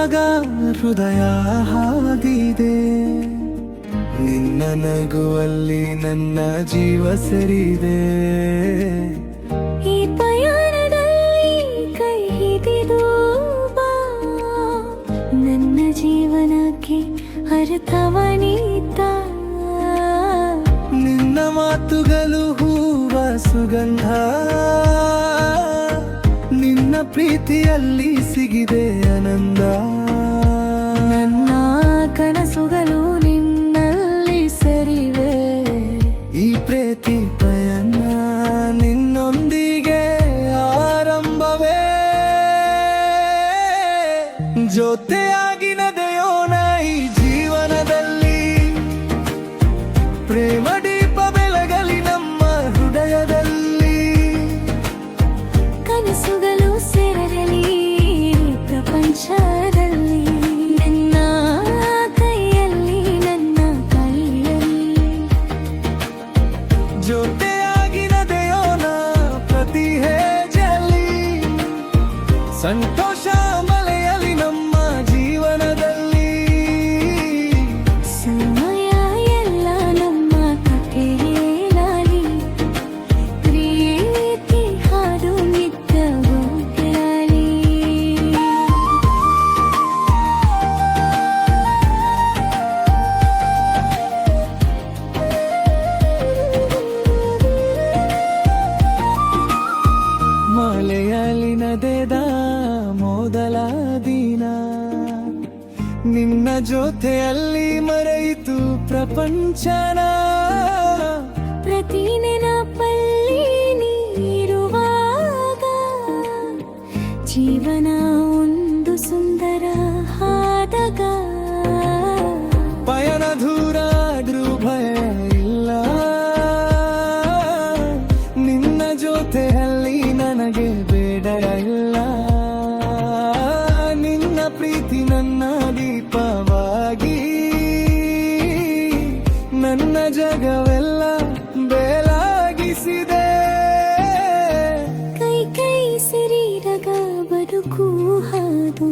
ನೋಡುವಾಗ ಹೃದಯ ಹಾಗಿದೆ. ನಿನ್ನ ನಗುವಲ್ಲಿ ನನ್ನ ಜೀವ ಸರಿದೆ. ಈ ಪಯಣದಲ್ಲಿ ಕೈ ಹಿಡಿದು ಬಾ, ನನ್ನ ಜೀವನಕ್ಕೆ ಅರ್ಥವನಿತ. ನಿನ್ನ ಮಾತುಗಳು ಹೂವ ಸುಗಂಧ, ನಿನ್ನ ಪ್ರೀತಿಯಲ್ಲಿ ಸಿಗಿದೆ ಆನಂದ. ನನ್ನ ಕನಸುಗಳು ನಿನ್ನಲ್ಲಿ ಸರಿವೆ. ಈ ಪ್ರೀತಿ ಪಯಣ ನಿನ್ನೊಂದಿಗೆ ಆರಂಭವೇ. ಜೊತೆಯಾಗಿ ನಡೆಯೋಣ ಈ ಜೀವನದಲ್ಲಿ. ಪ್ರೇಮ ದೀಪ ಬೆಳಗಲಿ ನಮ್ಮ ಹೃದಯದಲ್ಲಿ. ಕನಸುಗಳು ಸೇರಲಿ ಪ್ರಪಂಚದಲ್ಲಿ. ನನ್ನ ಕೈಯಲ್ಲಿ ನನ್ನ ಕೈಯಲ್ಲಿ. ಜೊತೆಯಾಗಿ ನಡೆಯೋಣ ಪ್ರತಿ ಹೆಜ್ಜೆಯಲ್ಲಿ. ಸಂತೋಷ ಮಳೆಯಲಿ ನಮ್ಮ ಜೀವನದಲ್ಲಿ. ಸಮಯ ಎಲ್ಲ ನಮ್ಮ ಕಥೆಯಲ್ಲಿ. ಪ್ರೀತಿ ಹಾಡು ನಿತ್ಯವೂ ಇರಲಿ. ಮಳೆಯಲ್ಲಿ ನಡೆದ ಮೊದಲ ದಿನ, ನಿನ್ನ ಜೊತೆಯಲ್ಲಿ ಮರೆಯಿತು ಪ್ರಪಂಚನ. ಪ್ರತಿ ನೆನಪಲ್ಲಿ ನೀರುವಾಗ ಜೀವನ ಒಂದು ಸುಂದರ ಹಾದಗ. ಪಯಣ ದೂರ ಆದ್ರೂ ಭಯ ಇಲ್ಲ, ನಿನ್ನ ಜೊತೆಯಲ್ಲಿ ನನಗೆ ಬೇಡ ಇಲ್ಲ. ನಿನ್ನ ಪ್ರೀತಿ ನನ್ನ ದೀಪವಾಗಿ, ನನ್ನ ಜಗವೆಲ್ಲ ಬೆಳಗಿಸಿದೆ. ಕೈ ಕೈ ಸಿರಿರಗ ಬದುಕು ಹಾದು.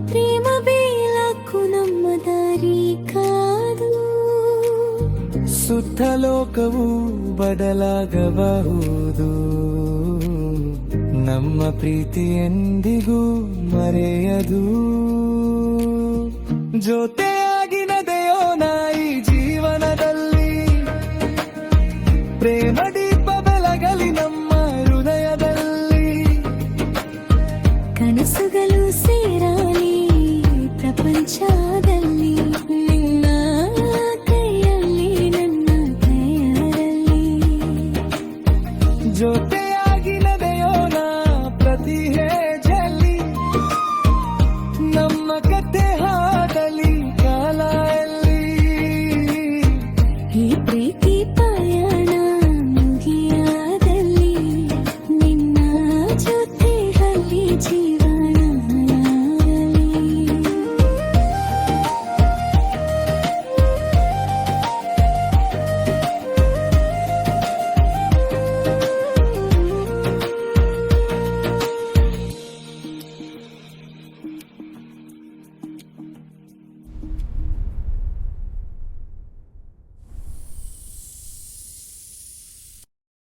ಪ್ರೇಮ ಬೇಲಕ್ಕು ನಮ್ಮ ದಾರಿ ಕಾದು. ಸುತ್ತ ಲೋಕವು ಬದಲಾಗಬಹುದು, ನಮ್ಮ ಪ್ರೀತಿ ಎಂದಿಗೂ ಮರೆಯದು. ಜೊತೆಯಾಗಿ ನಡೆಯೋಣ ಈ ಜೀವನದಲ್ಲಿ. ಪ್ರೇಮ ದೀಪ ಬೆಳಗಲಿ ನಮ್ಮ ಹೃದಯದಲ್ಲಿ. ಕನಸುಗಳು ಸೇರಲಿ ಪ್ರಪಂಚದ